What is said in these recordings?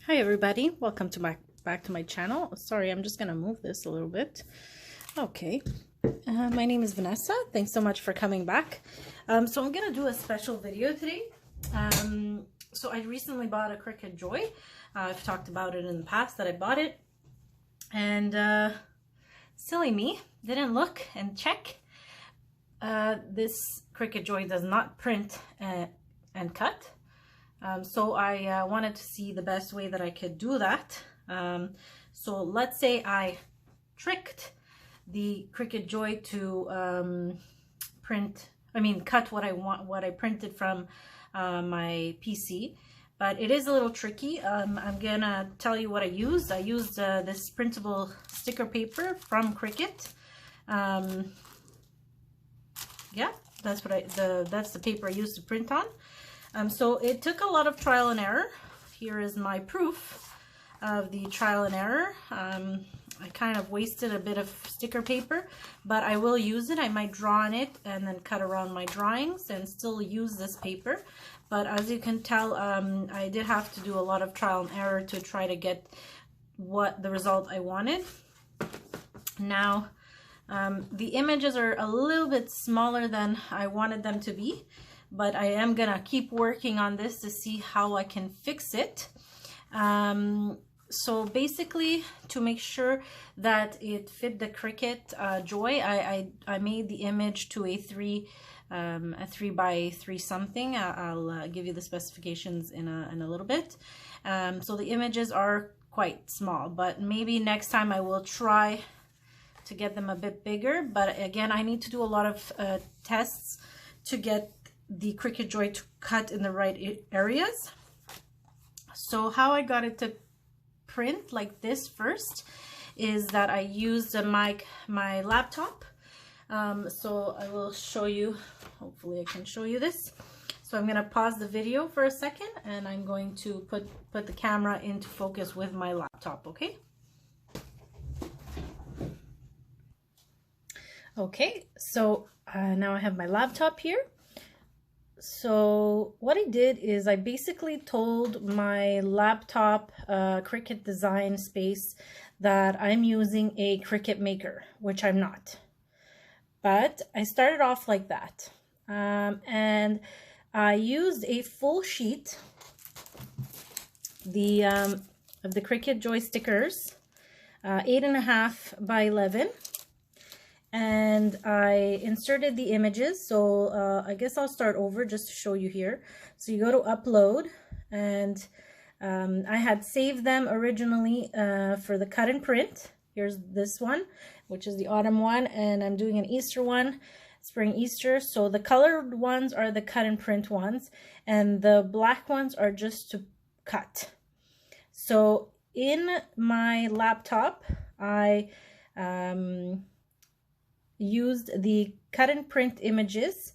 Hi everybody, welcome to back to my channel. Sorry, I'm just gonna move this a little bit. Okay, my name is Vanessa. Thanks so much for coming back. So I'm gonna do a special video today. So I recently bought a Cricut Joy. I've talked about it in the past that I bought it, and silly me, didn't look and check. This Cricut Joy does not print and cut. So I wanted to see the best way that I could do that. So let's say I tricked the Cricut Joy to cut what I want, what I printed from my PC. But it is a little tricky. I'm gonna tell you what I used. I used this printable sticker paper from Cricut. Yeah, that's what that's the paper I used to print on. So it took a lot of trial and error. Here is my proof of the trial and error. I kind of wasted a bit of sticker paper, but I will use it. I might draw on it and then cut around my drawings and still use this paper. But as you can tell, I did have to do a lot of trial and error to try to get the result I wanted. Now, the images are a little bit smaller than I wanted them to be, but I am gonna keep working on this to see how I can fix it. So basically, to make sure that it fit the Cricut Joy, I made the image to a 3 by 3 something. I'll give you the specifications in a little bit. So the images are quite small, but maybe next time I will try to get them a bit bigger. But again, I need to do a lot of tests to get the Cricut Joy to cut in the right areas. So how I got it to print like this first is that I used my laptop. So I will show you, hopefully I can show you this. So I'm going to pause the video for a second and I'm going to put the camera into focus with my laptop, okay? Okay, so now I have my laptop here. So what I did is I basically told my laptop Cricut design space that I'm using a Cricut Maker, which I'm not. But I started off like that. And I used a full sheet of the Cricut Joy stickers, 8.5 by 11. And I inserted the images. So I guess I'll start over just to show you here. So you go to upload, and I had saved them originally for the cut and print. Here's this one, which is the autumn one, and I'm doing an Easter one, spring Easter. So the colored ones are the cut and print ones, and the black ones are just to cut. So in my laptop, I used the cut and print images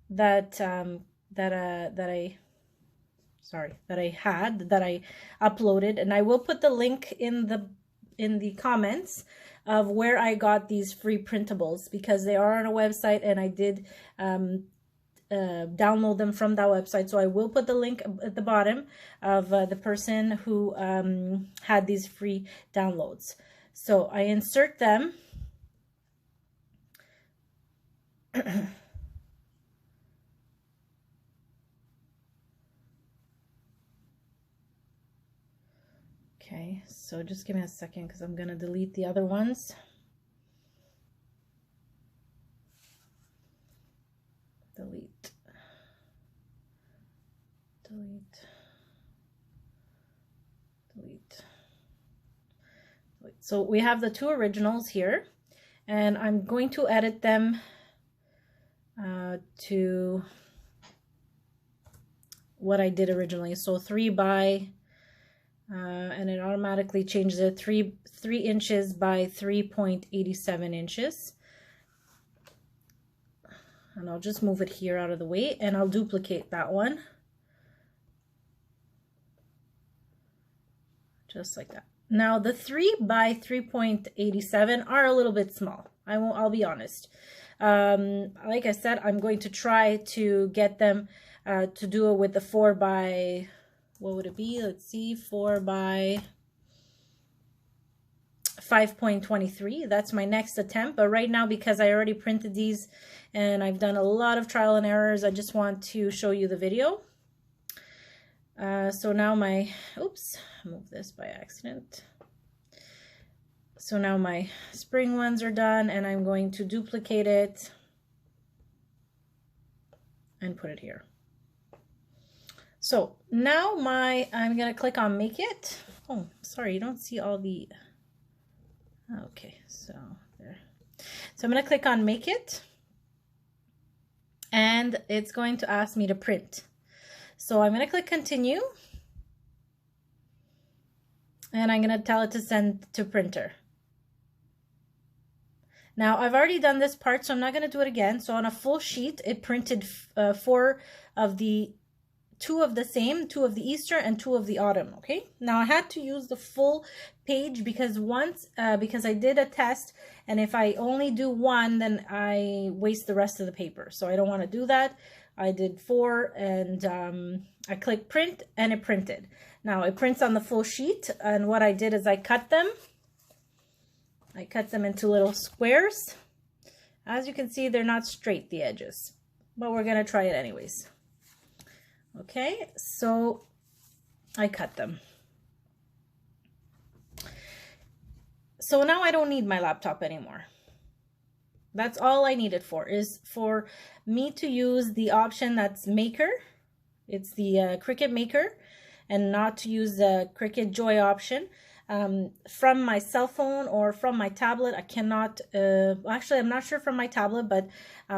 that I uploaded, and I will put the link in the comments of where I got these free printables, because they are on a website and I did download them from that website. So I will put the link at the bottom of the person who had these free downloads. So I insert them. Okay, so just give me a second because I'm going to delete the other ones. Delete. So we have the two originals here, and I'm going to edit them to what I did originally. So 3 by and it automatically changes it 3 inches by 3.87 inches. And I'll just move it here out of the way, and I'll duplicate that one. Just like that. Now the 3 by 3.87 are a little bit small. I'll be honest. Like I said, I'm going to try to get them to do it with the 4 by what would it be? Let's see, 4 by 5.23. That's my next attempt. But right now, because I already printed these and I've done a lot of trial and errors, I just want to show you the video. So now my, oops, I moved this by accident. So now my spring ones are done, and I'm going to duplicate it and put it here. So now I'm gonna click on make it. Oh, sorry, you don't see all the, okay, so there. So I'm gonna click on make it, and it's going to ask me to print. So I'm gonna click continue, and I'm gonna tell it to send to printer. Now, I've already done this part, so I'm not going to do it again. So on a full sheet, it printed 4 of the, 2 of the same, 2 of the Easter, and 2 of the autumn, okay? Now, I had to use the full page because because I did a test, and if I only do 1, then I waste the rest of the paper. So I don't want to do that. I did 4, and I clicked print, and it printed. Now, it prints on the full sheet, and what I did is I cut them. I cut them into little squares. As you can see, they're not straight, the edges, but we're gonna try it anyways. Okay, so I cut them. So now I don't need my laptop anymore. That's all I need it for, is for me to use the option that's Maker. It's the Cricut Maker, and not to use the Cricut Joy option. From my cell phone or from my tablet, I cannot, actually I'm not sure from my tablet, but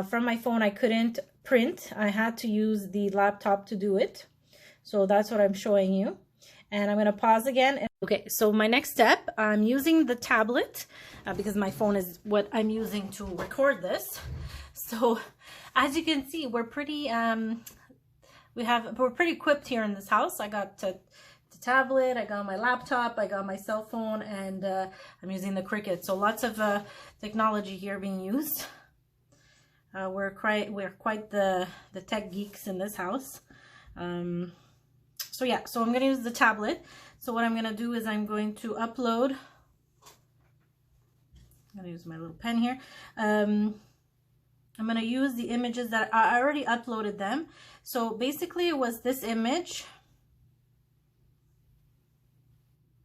from my phone I couldn't print. I had to use the laptop to do it. So that's what I'm showing you. And I'm going to pause again. Okay, so my next step, I'm using the tablet because my phone is what I'm using to record this. So as you can see, we're pretty, we're pretty equipped here in this house. I got the tablet, I got my laptop, I got my cell phone, and I'm using the Cricut. So lots of technology here being used. We're quite the tech geeks in this house. So yeah, so I'm going to use the tablet. So what I'm going to do is I'm going to upload. I'm going to use my little pen here. I'm going to use the images that I already uploaded them. So basically it was this image.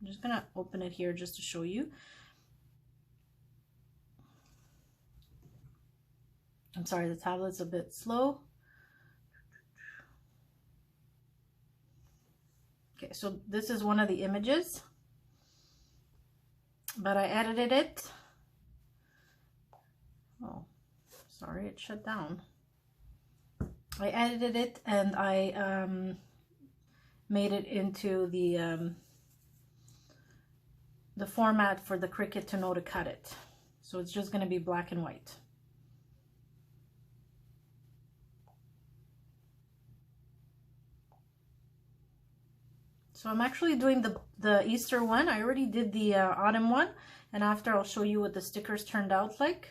I'm just going to open it here just to show you. I'm sorry, the tablet's a bit slow. Okay, so this is one of the images, but I edited it. Oh, sorry, it shut down. I edited it and I made it into the format for the Cricut to know to cut it. So it's just going to be black and white. So I'm actually doing the Easter one. I already did the autumn one, and after I'll show you what the stickers turned out like.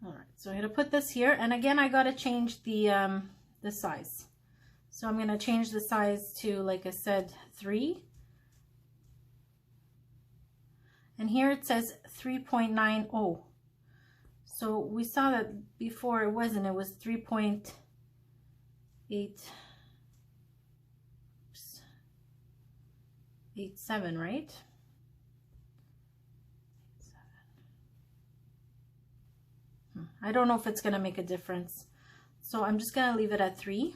Alright, so I'm going to put this here, and again I got to change the size. So I'm going to change the size to, like I said, 3. And here it says 3.90. So we saw that before it wasn't, it was 3.87, right? I don't know if it's going to make a difference. So I'm just going to leave it at 3.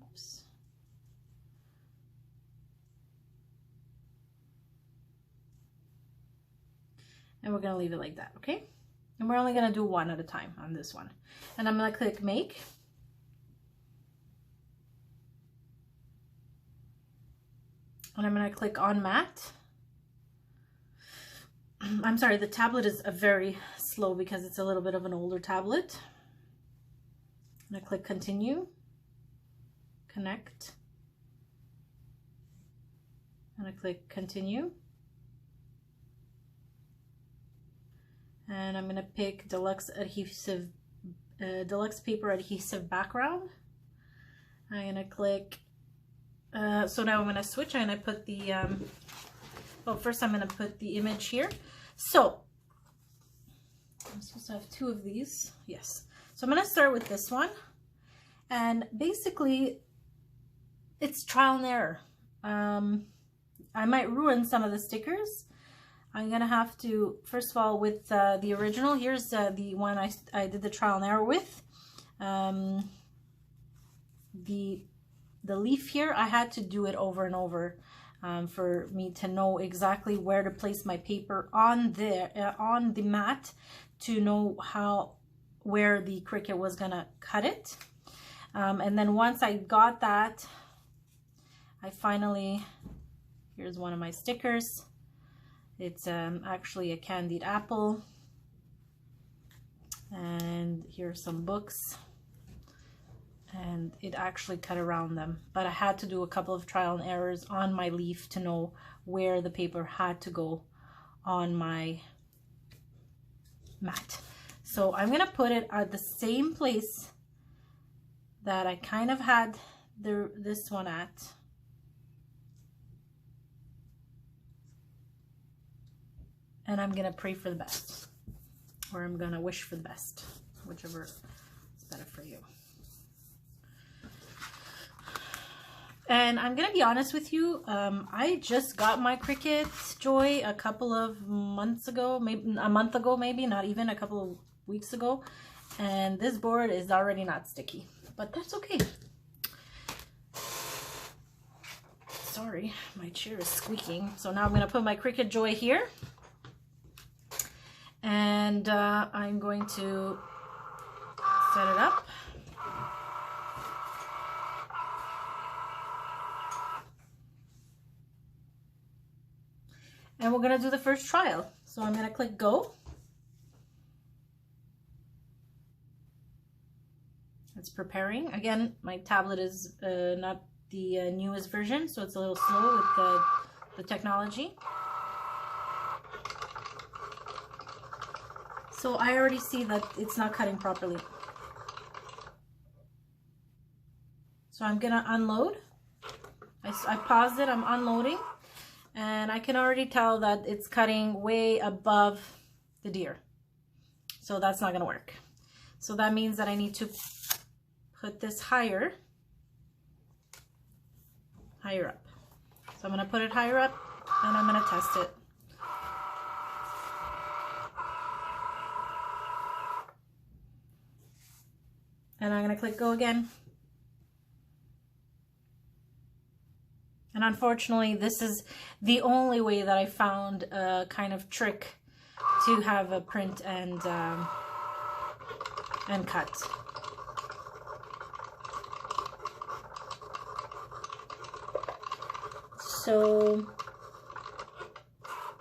Oops. And we're going to leave it like that, okay? And we're only going to do one at a time on this one. And I'm going to click make. And I'm going to click on matte. I'm sorry, the tablet is very slow because it's a little bit of an older tablet. I'm going to click continue, connect. I'm going to click continue. And I'm gonna pick deluxe paper adhesive background. I'm gonna click, so now I'm gonna switch. I'm gonna put the, well, first I'm gonna put the image here. So I'm supposed to have 2 of these, yes. So I'm gonna start with this one, and basically it's trial and error. I might ruin some of the stickers. I'm gonna have to, first of all, with the original, here's the one I did the trial and error with. The leaf here, I had to do it over and over for me to know exactly where to place my paper on the mat, to know where the Cricut was gonna cut it. And then once I got that, I finally, here's one of my stickers. It's actually a candied apple, and here's some books, and it actually cut around them, but I had to do a couple of trial and errors on my leaf to know where the paper had to go on my mat. So I'm gonna put it at the same place that I kind of had this one at. And I'm gonna pray for the best, or I'm gonna wish for the best, whichever is better for you. And I'm gonna be honest with you, I just got my Cricut Joy a couple of months ago, maybe a month ago, maybe not even, a couple of weeks ago, and this board is already not sticky, but that's okay. Sorry, my chair is squeaking. So now I'm gonna put my Cricut Joy here. And I'm going to set it up. And we're going to do the first trial. So I'm going to click go. It's preparing. Again, my tablet is not the newest version, so it's a little slow with the technology. So I already see that it's not cutting properly. So I'm gonna unload. I paused it, I'm unloading, and I can already tell that it's cutting way above the deer. So that's not gonna work. So that means that I need to put this higher up. So I'm gonna put it higher up, and I'm gonna test it. And I'm going to click go again. And unfortunately, this is the only way that I found a kind of trick to have a print and cut. So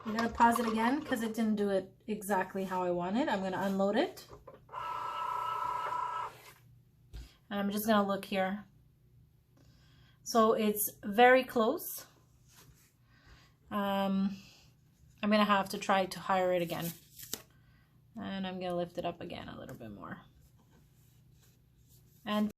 I'm going to pause it again because it didn't do it exactly how I wanted. I'm going to unload it. And I'm just gonna look here. So it's very close. I'm gonna have to try to higher it again. And I'm gonna lift it up again a little bit more. And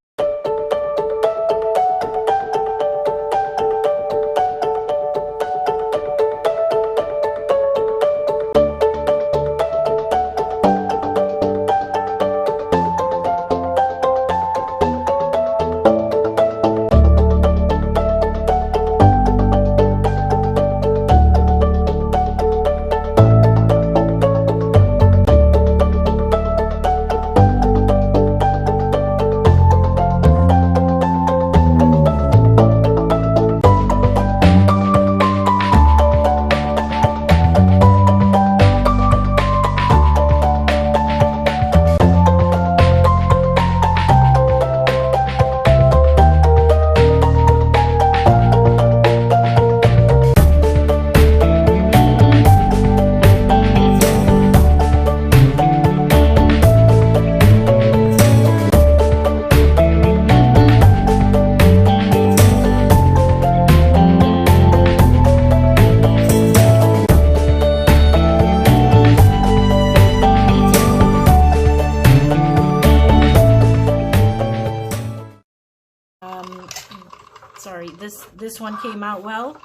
this one came out well.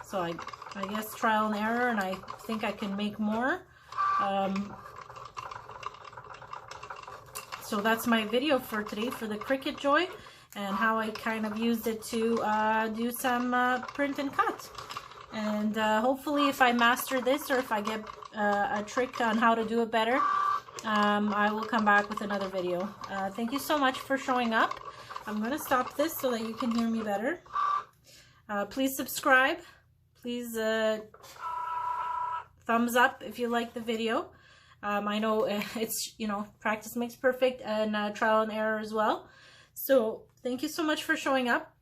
So I guess trial and error, and I think I can make more. So that's my video for today for the Cricut Joy, and how I kind of used it to do some print and cut. And hopefully if I master this, or if I get a trick on how to do it better, I will come back with another video. Thank you so much for showing up. I'm going to stop this so that you can hear me better. Please subscribe. Please thumbs up if you like the video. I know it's, you know, practice makes perfect, and trial and error as well. So thank you so much for showing up.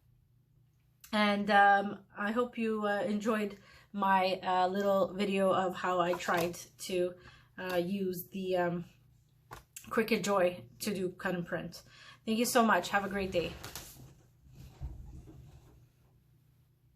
And I hope you enjoyed my little video of how I tried to use the Cricut Joy to do cut and print. Thank you so much. Have a great day.